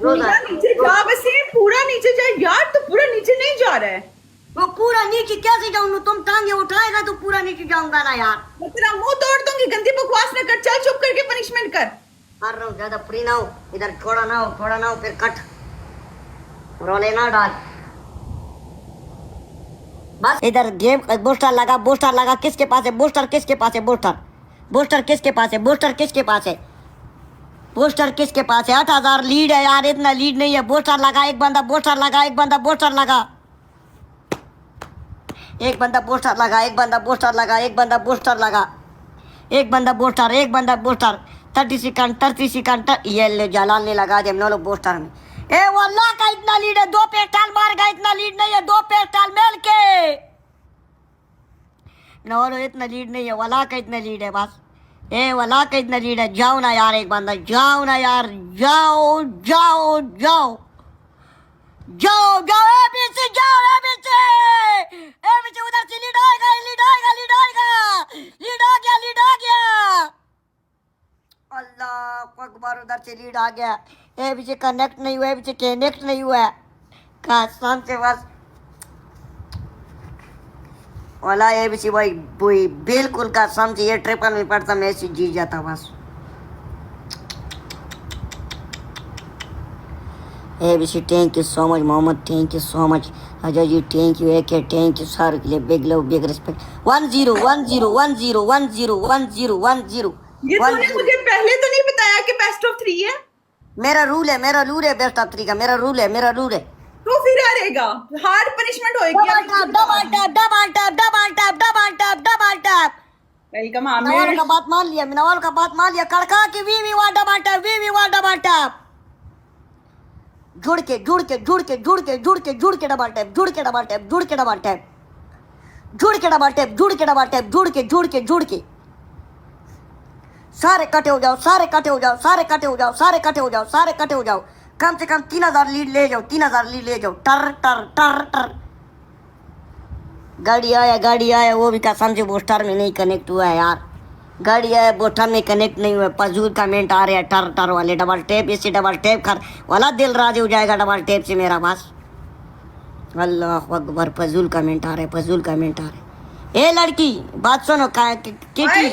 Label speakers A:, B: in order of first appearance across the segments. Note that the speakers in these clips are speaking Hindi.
A: पूरा नीचे जा, वसीम पूरा नीचे जा यार, तो पूरा नीचे नहीं जा रहा है।
B: वो पूरा नीचे कैसे जाऊँ? तुम टांगे उठाएगा तो पूरा नीचे जाऊंगा ना यार।
A: मैं तेरा मुंह तोड़ दूंगी, गंदी बकवास न कर, चल चुप करके पनिशमेंट कर।
B: मार रहा हूँ, ज्यादा फ्री ना हो, इधर थोड़ा ना हो फिर कट रोले ना डाल। बस इधर गेम बूस्टर लगा, किसके पास है बूस्टर? किसके पास है बूस्टर? बूस्टर किसके पास है? बूस्टर किसके पास है? बूस्टर किसके पास है? 8000 लीड है यार, इतना लीड नहीं है। बूस्टर लगा, एक बंदा बूस्टर लगा, एक बंदा बूस्टर लगा, एक बंदा बूस्टर लगा, एक बंदा बूस्टर लगा, एक बंदा बूस्टर लगा, एक बंदा बूस्टर, एक बंदा बूस्टर। 30 सेकंड ये ले जलाने लगा जब नौ बूस्टर में। ए वल्लाह का इतना लीड है, 2 पेस्टल मार गया, इतना लीड नहीं है, 2 पेस्टल मेल के। नौरो इतना लीड नहीं है, वल्लाह का इतना लीड है बस। ए वल्लाह का इतना लीड है। जाओ ना यार, एक बंदा जाओ ना यार, जाओ जाओ जाओ जाओ जाओ, एबीसी जाओ, एबीसी उधर से लीड आएगा, लीड आएगा, लीड आएगा, लीड आ गया, लीड आ गया। अल्लाह अकबर, उधर से लीड आ गया। एबीसी कनेक्ट नहीं हुआ, एबीसी कनेक्ट नहीं हुआ, कसम से बस। वाला एबीसी भाई बिल्कुल कसम से, ये ट्रिपल में पड़ता मैं ऐसे जीत जाता बस। ABC thank you so much, Mohammed thank you so much, Ajay ji thank you, AK thank you, sir के लिए बिग लव बिग रिस्पेक्ट। 10 10 10 10 10 10 10।
A: ये तूने मुझे पहले तो नहीं बताया कि बेस्ट ऑफ 3 है।
B: मेरा रूल है बेस्ट ऑफ 3 का, मेरा रूल है।
A: तो फिर हारेगा, हार्ड पनिशमेंट होएगी।
B: Double tap.
A: Welcome
B: Nawal
A: Aamir.
B: का बात मान लिया, कड़का की वी वाला डबल टैप। जुड़ के डबल टैप। सारे कटे हो जाओ। कम से कम 3000 लीड ले जाओ, टर। गाड़ी आया, वो भी कसम से बूस्टर में नहीं कनेक्ट हुआ है यार। गाड़ी आया, बूस्टर में कनेक्ट नहीं हुआ। फजूल कमेंट आ रहे हैं टर वाले। डबल टैप, इसे डबल टैप कर, वाला दिल राजी हो जाएगा डबल टैप से मेरा बस। अल्लाह अकबर, फजूल कमेंट आ रहे। ए लड़की बात सुनो,
A: तुम्हारा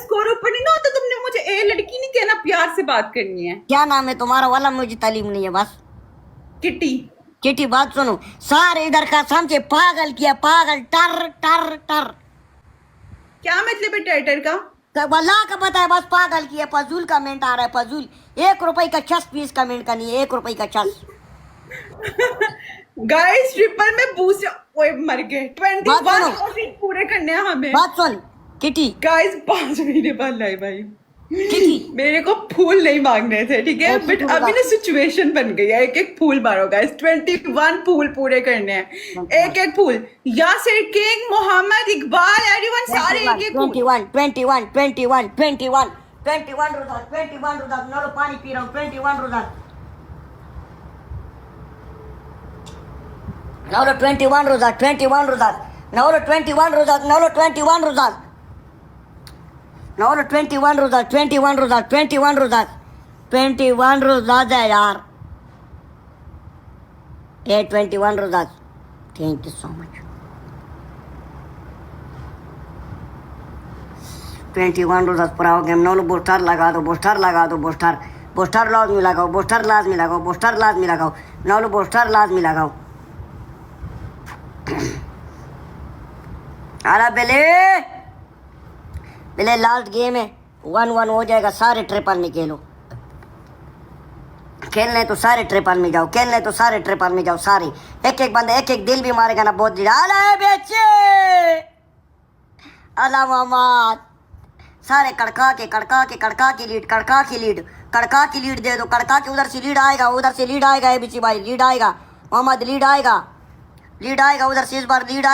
A: स्कोर ऊपर नहीं ना होता, तुमने मुझे ए लड़की नहीं कहना, प्यार से बात करनी है।
B: क्या नाम है तुम्हारा? वाला मुझे तालीम नहीं है बस।
A: किटी।
B: बात सुनो, सारे इधर का समझे पागल किया, पागल टर।
A: क्या मतलब है टाइटर का?
B: वल्लाह का पता है बस, पागल किया। फजूल कमेंट आ रहा है, फजूल। 1 रुपए का 6 पीस कमेंट करनी है, 1 रुपए का 6।
A: गाइस ट्रिपल में बूस्ट, ओए मर गए। 21 पूरे करने हैं हमें।
B: बात सुन किटी।
A: गाइस 5 महीने बाद लाए भाई।
B: किटी
A: मेरे को फूल नहीं मांगने थे, ठीक है, बट अभी ना सिचुएशन बन गई है। एक फूल मारो गाइस, 21 फूल पूरे करने हैं, एक फूल। यासिर किंग, मोहम्मद इकबाल, एवरीवन, सारे एक
B: 21 रुदात। नलो पानी पी रहा हूँ। 21 रुदात। नलो 21 रुदात। नलो 21 रुदात। 21 रुदात है यार। 21 रुदात। Thank you so much. 21 रुदात पूरा हो गया। नौलो बूस्टर लगा दो। बूस्टर लाजमी लगाओ। नौलो बूस्टर लाजमी लगाओ। अरे बेले लास्ट गेम है, 1-1 हो जाएगा। सारे ट्रिपल में खेलने तो सारे ट्रिपल में जाओ, सारे। एक बंदा एक दिल भी मारेगा ना, बहुत बेचे अला मोहम्मद। सारे कड़का की लीड दे दो। कड़का की उधर से लीड आएगा। एबीसी भाई लीड आएगा, मोहम्मद लीड आएगा उधर से। इस बार लीड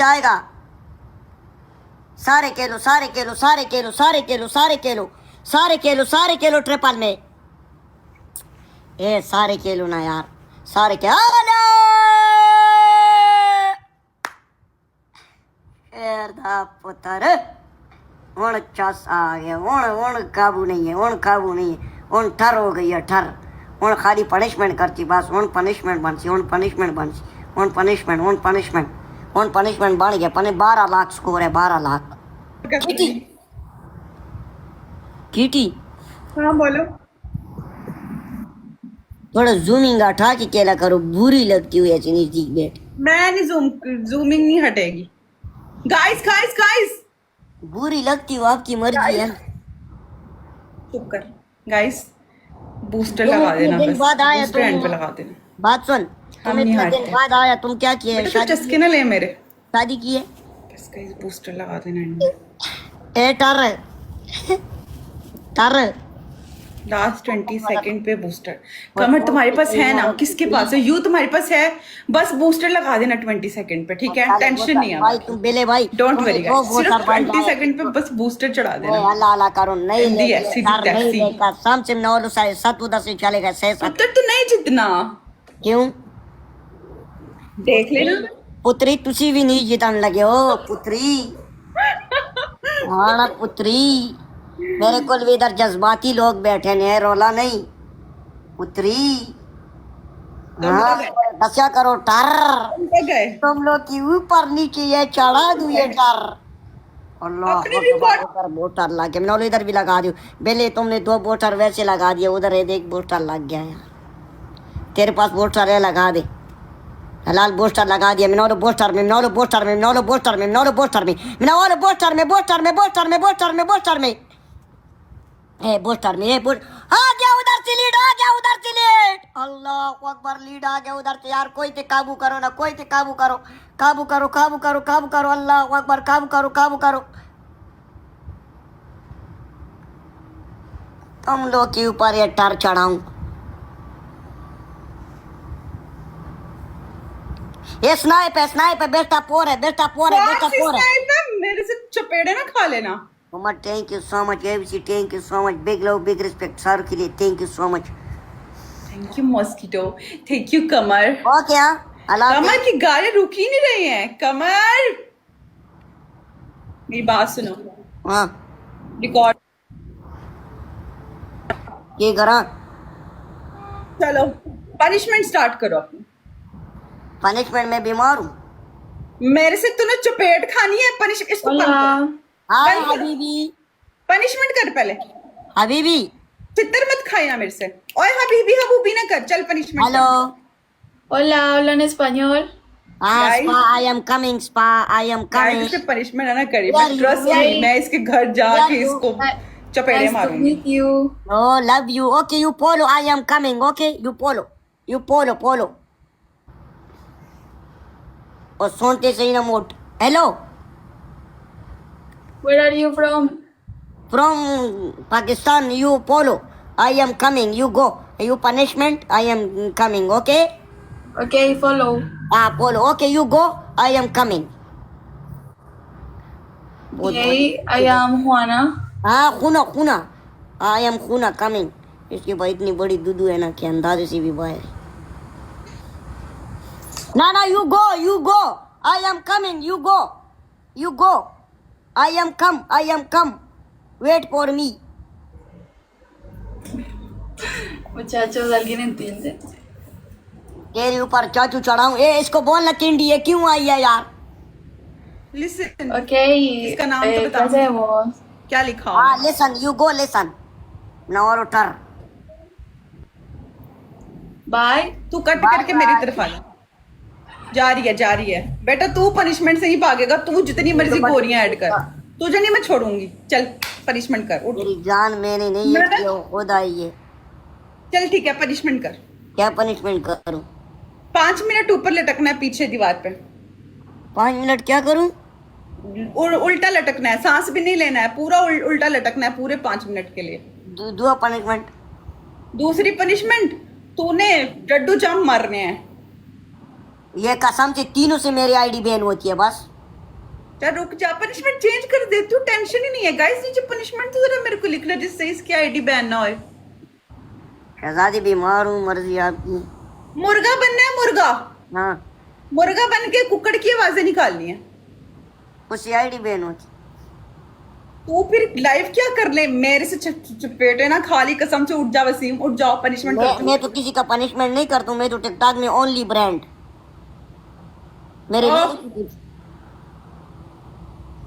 B: आएगा। सारे खेलो ट्रिपल में। ए सारे खेलो ना यार, पुत्र हूँ चस आ गया। हूँ काबू नहीं है, ठर हो गई है, ठर। हूँ खाली पनिशमेंट करती बस हूँ पनिशमेंट बनसी हूँ पनिशमेंट बनसी हूँ पनिशमेंट बन गया पने 12 लाख स्कोर है 12 लाख कीटी कीटी
A: हाँ बोलो।
B: थोड़ा जूमिंग हटा के केला करो बुरी लगती हुई ऐसी नजदीक बैठ
A: मैं नहीं जूमिंग नहीं हटेगी। गाइस गाइस गाइस
B: बुरी लगती हो आपकी मर्जी है
A: चुप कर। गाइस बूस्टर
B: तुम
A: लगा
B: इतने
A: देना,
B: दिन
A: बस
B: बाद आया
A: बूस्टर एंड पे
B: तुम
A: लगा देना।
B: बात सुन तुम
A: हम नहीं
B: इतने दिन
A: हारते
B: बाद आया तुम क्या किए
A: बेटा, तू
B: शादी
A: चस्के ना ले मेरे।
B: शादी की है
A: बस गाइस बूस्टर लगा देना एंड में।
B: ए टर टर
A: लास्ट 20 सेकंड पे बूस्टर। कमर तुम्हारे पास है ना, किसके पास है? यू तुम्हारे पास है, बस बूस्टर लगा देना 20 सेकंड पे, ठीक है? टेंशन नहीं है
B: भाई तुम बेले भाई
A: डोंट वरी
B: दो
A: गाइस,
B: वोटर
A: सिर्फ
B: बन
A: 20
B: जाए
A: सेकंड पे बस बूस्टर चढ़ा
B: ओए
A: देना।
B: अल्लाह अल्लाह करो नहीं
A: हिंदी है,
B: लेके
A: सीधी
B: सर नहीं
A: टैक्सी।
B: लेकर शाम से 9 से 7 उधर से चलेगा 6
A: अब
B: 7
A: तक तो नहीं जितना,
B: क्यों
A: देख लेना।
B: पुत्री तुसी भी नहीं जितन लगे हो पुत्री हाँ पुत्री मेरे को भी इधर जज्बाती लोग बैठे ने रोला नहीं पुत्री हाँ दस्या करो टर
A: कब गए?
B: तुम लोग की ऊपर नीचे ये चढ़ा दूं ये टर अल्लाह
A: अपने रिकॉर्ड
B: उधर बोटर लग गया मैंने इधर भी लगा दियो बेले तुमने 2 बोटर वैसे लगा दिए उधर एक बोटर लग गया यार तेरे पास बोटर है लगा दे हलाल बोस्टर लगा दिया मिनोलो बोस्टर में मिनोलो बोस्टर में मिनोलो बोस्टर में मिनोलो बोस्टर में मिनोलो बोस्टर में बोस्टर में बोस्टर में बोस्टर में बोस्टर में ए बोस्टर में ए बोस्ट आ गया उधर से लीड आ गया उधर से लीड अल्लाह अकबर लीड आ गया उधर से यार कोई ते काबू करो ना कोई ते काबू करो काबू करो काबू करो काबू करो अल्लाह अकबर काबू करो काबू करो तुम लोग के ऊपर ये टर चढ़ाऊं ये स्नाइप है बेटा पोर है बेटा पोर है बेटा पोर है
A: मेरे से चपेड़े ना खा लेना।
B: Umar, thank you so much. ABC, thank you so much. Big love, big respect. Saru के लिए thank you so much.
A: Thank you mosquito, thank you कमर।
B: और क्या अल्लाह
A: कमर की गाड़ियां रुक ही नहीं रही हैं। कमर मेरी बात सुनो,
B: हाँ
A: रिकॉर्ड
B: ये करा
A: चलो पनिशमेंट स्टार्ट करो अपनी।
B: पनिशमेंट में बीमार हूँ
A: मेरे से तूने चपेट खानी है, पनिश इसको
B: हाय हबीबी
A: पनिशमेंट कर पहले।
B: हबीबी
A: चित्तर मत खाए ना मेरे से। ओए हबीबी हबूबी ना कर, चल punishment.
B: Hello
C: Hola, hablo en español.
B: हाँ
A: Guys.
B: Spa I am coming spa I am coming
A: इससे पनिशमेंट ना करी,
B: यार,
A: मैं ट्रस्ट
B: यार,
A: नहीं, मैं इसके घर जाके
B: यार,
A: इसको
C: Nice
A: चपेड़े
C: to
A: मारूंगी।
C: meet you.
B: Oh love you okay you Polo I am coming okay you Polo Polo और सुनते सही ना मोट hello
C: Where are you from?
B: from Pakistan you polo I am coming you go you punishment I am coming okay
C: Okay, follow.
B: polo okay you go I am coming
C: Okay, I am Juana.
B: खूना I am खूना coming इसके भाई इतनी बड़ी दूधू है ना कि अंदाजे से भी बाहर ना you go I am coming you go I am come wait for me
C: Muchachos, ¿alguien entiende?
B: तेरे ऊपर चाचू चढ़ाऊं ए इसको बोलना तिंडी है क्यों आई है यार
A: लिसन
C: Okay,
A: इसका नाम तो
C: ¿qué
A: बताओ।
C: hacemos?
A: क्या लिखा
B: हाँ
A: हो?
B: लिसन यू गो लिसन नवर उतर
C: Bye.
A: तू कट करके मेरी तरफ आ जा रही है बेटा, तू पनिशमेंट से ही भागेगा। तू जितनी मर्जी गोरियां ऐड कर, तुझे नहीं मैं छोड़ूंगी। चल पनिशमेंट कर, उठ।
B: मेरी जान मैंने नहीं ये
A: मैंने-
B: किया खुद आई है
A: चल ठीक है पनिशमेंट कर।
B: क्या पनिशमेंट करूं
A: 5 मिनट ऊपर लटकना है पीछे दीवार पे,
B: 5 मिनट क्या करूं
A: उल्टा लटकना है, सांस भी नहीं लेना है, पूरा उल्टा लटकना है पूरे 5 मिनट के लिए।
B: दो पनिशमेंट
A: दूसरी पनिशमेंट, तूने डड्डू जंप मारने हैं।
B: ये कसम से तीनों से मेरी आईडी बैन होती है बस
A: चल रुक जा, पनिशमेंट चेंज कर दे तू, टेंशन ही नहीं है। गाइस नीचे पनिशमेंट तो जरा मेरे को लिख ले जिससे इसकी आईडी बैन ना होए।
B: शहजादी बीमार हूँ मर्जी आपकी
A: मुर्गा बनना है, मुर्गा
B: हाँ
A: मुर्गा बन के कुकड़ की आवाजें निकालनी है।
B: उससे आईडी बैन होती
A: तू फिर लाइव क्या कर ले, मेरे से चपेटे ना खाली, कसम से उठ जा वसीम, उठ जाओ, पनिशमेंट कर
B: मैं तो किसी का पनिशमेंट नहीं करता हूँ, मैं तो टिकटॉक में ओनली ब्रांड मेरे लिए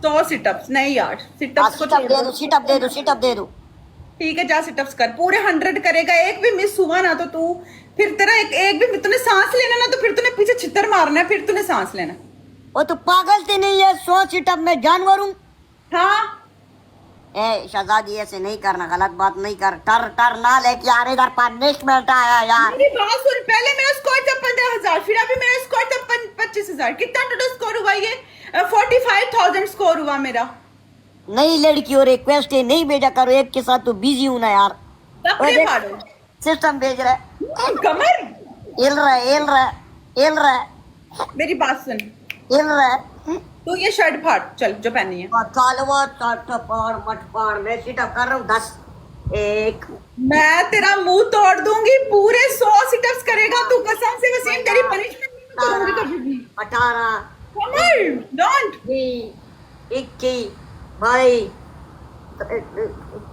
A: 100 सिटअप्स नहीं यार, सिटअप्स को
B: सिटअप
A: छोड़
B: दे
A: दो।
B: दो, सिटअप दे दो, सिटअप दे दो।
A: ठीक है जा सिटअप्स कर, पूरे 100 करेगा, एक भी मिस हुआ ना तो तू फिर तेरा एक भी तूने सांस लेना ना तो फिर तूने पीछे छितर मारना है, फिर तूने सांस लेना।
B: वो तो पागल से नहीं है, 100 सिटअप में जानवर हूँ।
A: हाँ
B: ए शहजादी ऐसे नहीं करना, गलत बात नहीं कर, टर टर ना लेके यार, इधर पनिशमेंट आया यार।
A: मेरी बात सुन, पहले मेरा स्कोर था 15,000, फिर अभी मेरा स्कोर था 25,000, कितना टोटल स्कोर हुआ ये? 45,000 स्कोर हुआ मेरा।
B: नई लड़कियों रिक्वेस्ट है, नहीं भेजा करो, एक के साथ तो बिजी हूँ ना यार।
A: कपड़े फाड़ो
B: सिस्टम भेज रहा है,
A: कमर,
B: हिल रहा है, हिल रहा है, हिल रहा है,
A: मेरी बात सुन,
B: हिल रहा है।
A: तू ये शर्ट फाड़ चल जो पहनी है।
B: कालवा टाटा पाड़ मट पाड़, मैं सिटअप कर रहा हूँ 10 1
A: मैं तेरा मुंह तोड़ दूंगी, पूरे 100 सिटअप्स करेगा तू, कसम से वसीम, तेरी पनिशमेंट नहीं करूंगी कभी भी।
B: 18
A: कमर डोंट।
B: 20 21 22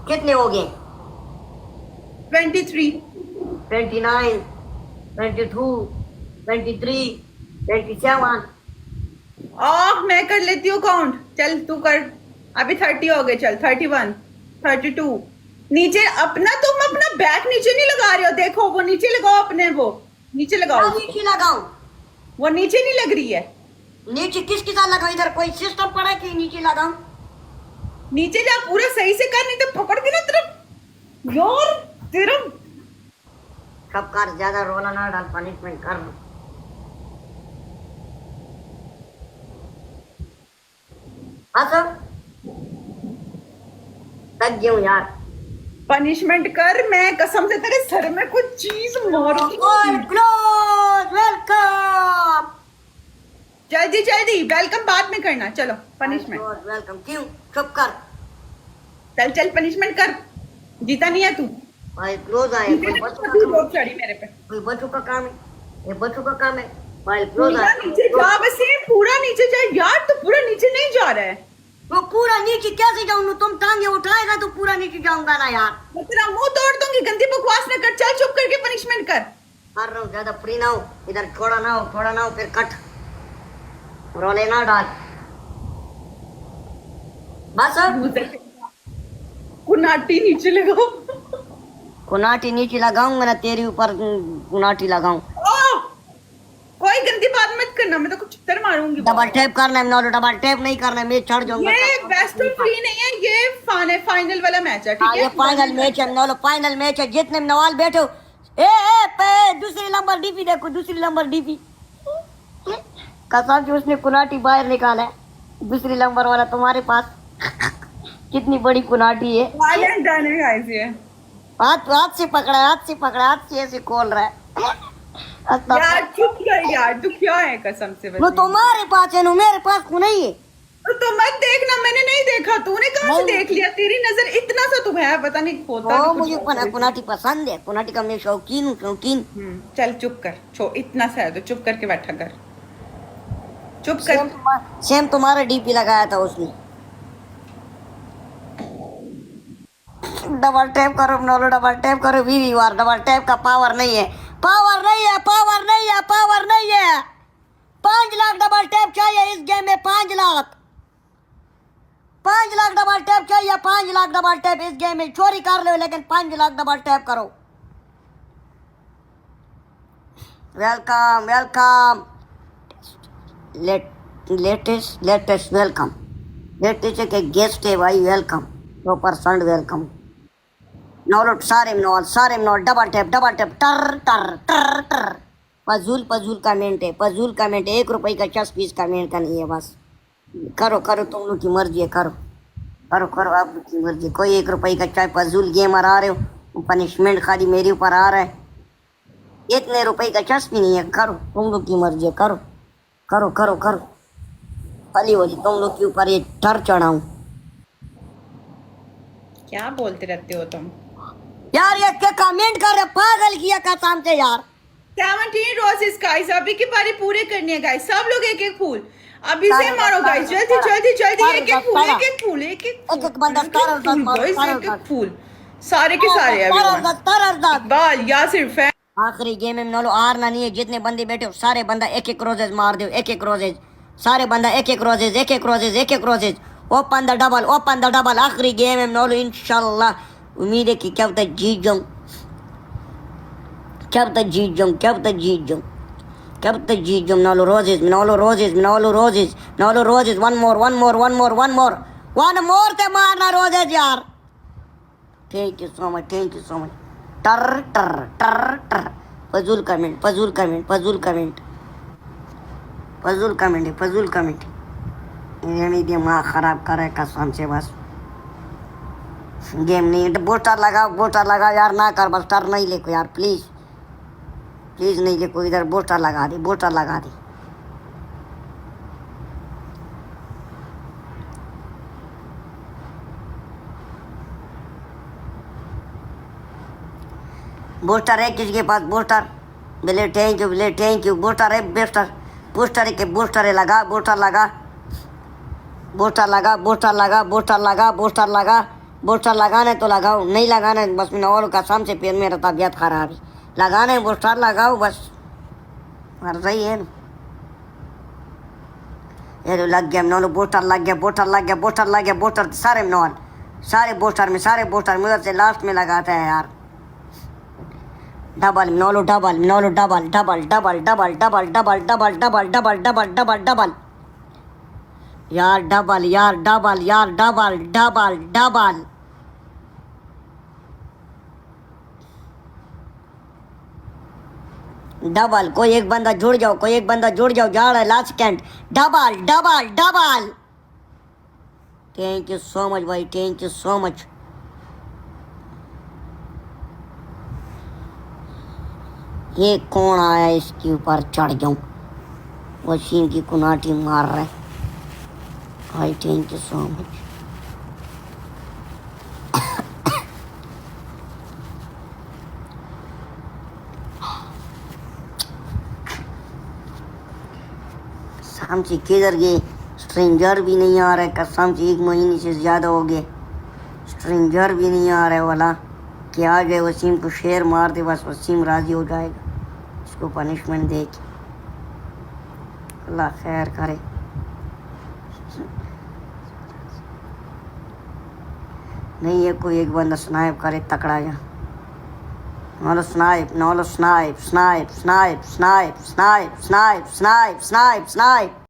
B: कितने हो गए?
A: 23
B: 29 22 23 27।
A: मैं कर लेती हूँ काउंट, चल तू कर, अभी 30 हो गए, चल 31 32। नीचे अपना, तुम अपना बैक नीचे नहीं लगा रहे हो, देखो वो नीचे लगाओ, अपने वो नीचे लगाओ,
B: नीचे लगाऊं?
A: वो नीचे नहीं लग रही है।
B: नीचे किसके साथ लगाऊं? इधर कोई सिस्टम पड़ा है कि नीचे लगाऊं?
A: नीचे जा, पूरा सही से कर, नहीं तो पकड़ के ना तेरा यार तेरा।
B: सब कर, ज्यादा रोला ना डाल, पनिशमेंट कर। हाँ तक गया हूँ यार।
A: पनिशमेंट कर, मैं कसम से तेरे सर में कुछ चीज मारूंगी।
B: क्लोज वेलकम,
A: जल्दी जल्दी, वेलकम बाद में करना, चलो पनिशमेंट।
B: वेलकम क्यों? चुप कर,
A: चल चल पनिशमेंट कर, जीता नहीं है तू।
B: भाई क्लोज आए, कोई बच्चों का काम
A: रोक चढ़ी मेरे पे,
B: है, कोई बच्चों का काम है, ये बच्चों का काम है। भाई क्लोज
A: पूरा
B: आए,
A: नीचे जा, बस ये पूरा नीचे जा यार, तो पूरा नीचे नहीं जा रहा है।
B: वो पूरा नीचे कैसे जाऊँ? तुम टांगे उठाएगा तो पूरा नीचे जाऊंगा ना यार।
A: मैं तेरा मुंह तोड़ दूंगी, गंदी बकवास न कर, चल चुप करके पनिशमेंट कर।
B: कर रहा हूँ, ज्यादा फ्री ना हो, इधर छोड़ा ना हो, छोड़ा ना हो, फिर कट रोले ना डाल बस।
A: कुनाटी नीचे लगाओ।
B: कुनाटी नीचे लगाऊंगा ना, तेरे ऊपर कुनाटी लगाऊं।
A: कोई गंदी बात मत करना, मैं तो कुछ चित्तर मारूंगी।
B: डबल टैप करना है, डबल टैप नहीं करना है, मैं चढ़ जाऊंगा।
A: ये बेस्ट ऑफ 3 नहीं है, ये फाइनल वाला मैच है, ठीक है?
B: ये फाइनल मैच है नौलो, फाइनल मैच है, जितने नवाल बैठे हो। दूसरी नंबर डीपी देखो, दूसरी नंबर डीपी, कसम से उसने कुनाटी बाहर निकाला है, दूसरी नंबर वाला तुम्हारे पास। कितनी बड़ी कुनाटी है,
A: वायलेंट डन है गाइस ये।
B: हाथ से पकड़ा, हाथ से पकड़ा, हाथ से ऐसे खोल रहा है।
A: यार चुप कर यार, तू क्या है कसम से?
B: वो तुम्हारे पास है ना, मेरे पास को नहीं है।
A: तो मत देखना, मैंने नहीं देखा, तूने कहाँ से देख लिया? तेरी नजर इतना सा तो है, पता नहीं होता
B: ओ, मुझे कुनाटी पसंद है, कुनाटी का मैं शौकीन हूँ, शौकीन।
A: चल चुप कर, छो इतना सा है तो चुप करके बैठा कर, चुप कर।
B: सेम तुम्हारा डीपी लगाया था उसने। डबल टैप करो नौलो, डबल टैप करो, वीवी वार, डबल टैप का पावर नहीं है, पावर नहीं है, पावर नहीं है, पावर नहीं है। 5 लाख डबल टैप चाहिए इस गेम में, 5 लाख, 5 लाख डबल टैप चाहिए, 5 लाख डबल टैप इस गेम में। चोरी कर लो लेकिन 5 लाख डबल टैप करो। Welcome welcome, latest welcome, latest के गेस्ट है भाई, वेलकम 100% वेलकम। नौलो सारे नौल डबल टैप टर टर टर टर। पजूल कमेंट है, पजूल कमेंट है, 1 रुपए का 10 पीस कमेंट का नहीं है, बस करो करो, तुम लोग की मर्जी है, करो करो करो, आप लोग की मर्जी। कोई 1 रुपए का चाहे पजूल गेमर आ रहे हो, पनिशमेंट खाली मेरे ऊपर आ रहा है, इतने रुपए का 10 भी नहीं है, करो तुम लोग की मर्जी है, करो करो करो करो, खाली हो जी तुम लोग के ऊपर ये टर चढ़ाऊं।
A: क्या बोलते रहते हो तुम
B: यार? ये क्या कमेंट कर रहे, पागल किया कसम से यार।
A: 17 रोजेस गाइस, अभी की बारी पूरे करनी है गाइस, सब लोग एक एक फूल। अभी से मारो गाइस, जल्दी जल्दी जल्दी, एक एक फूल, एक एक फूल, एक
B: एक बंदा तारा
A: फूल
B: मारो,
A: गाइस,
B: तारा
A: एक एक फूल, सारे के सारे everyone। इकबाल यासिर फैन।
B: आखिरी गेम में नोलो हारना नहीं है, जितने बंदे बैठे हो सारे बंदा एक एक रोजेज मार दो, एक एक रोजेज, सारे बंदा एक एक रोजेज, एक एक रोजेज, एक एक roses, open the double, open the double. आखिरी गेम में नोलो इंशाल्लाह उम्मीद है कि क्या पता जीत जाऊं, क्या पता जीत जाऊं, क्या पता जीत जाऊं, क्या पता जीत जाऊं। नोलो रोजेज, नोलो रोजेज, नोलो रोजेज, नोलो roses, one more one more one more one more one more ते मारना रोजेज यार। Thank you so much, thank you so much. टर टर टर टर, फजूल कमेंट, फजूल कमेंट, फजूल कमेंट, फजूल कमेंट है, फजूल कमेंट। ये दिमाग खराब कर है कसम से। बस गेम नहीं, बोस्टर लगाओ, बोस्टर लगाओ यार, ना कर बस, टर नहीं लेको यार प्लीज, प्लीज नहीं लेको इधर, बोस्टर लगा दी, बोस्टर लगा दी। बूस्टर है किसके पास? बूस्टर बिले, थैंक यू बिले, थैंक यू। बूस्टर है, बूस्टर, बूस्टर है के बूस्टर है, लगा बूस्टर लगा, बूस्टर लगा, बूस्टर लगा, बूस्टर लगा, बूस्टर लगा, बूस्टर लगाने तो लगाओ, नहीं लगाना है बस और कसम से फिर मेरा तबीयत खराब है। लगाना है बूस्टर लगाओ बस, मर रही है ना। ये लग गया नॉल, बूस्टर लग गया, बूस्टर लग गया, बूस्टर लग गया, बूस्टर सारे नॉल, सारे बूस्टर में, सारे बूस्टर में से लास्ट में लगाता है यार। डबल नोलो, डबल नोलो, double double double double double double double double double double double double यार, डबल यार, डबल यार, डबल डबल डबल। डबल, कोई एक बंदा जुड़ जाओ, कोई एक बंदा जुड़ जाओ, जा रहा है last second. Double double double. Thank you so much भाई, थैंक यू सो मच। ये कौन आया इसके ऊपर चढ़ जाऊं? वसीम की कुनाटी मार रहा है भाई, थैंक यू सो मच। कसम से किधर गए? स्ट्रेंजर भी नहीं आ रहा है, कसम से 1 महीने से ज़्यादा हो गए, स्ट्रेंजर भी नहीं आ रहा है वाला। क्या आ गए वसीम को शेर मार दे बस, वसीम राजी हो जाएगा, उसको पनिशमेंट दे के अल्लाह खैर करे। नहीं है कोई एक बंदा स्नाइप करे तकड़ा जा, नॉलो स्नाइप, नॉलो snipe, snipe snipe snipe snipe snipe snipe snipe snipe.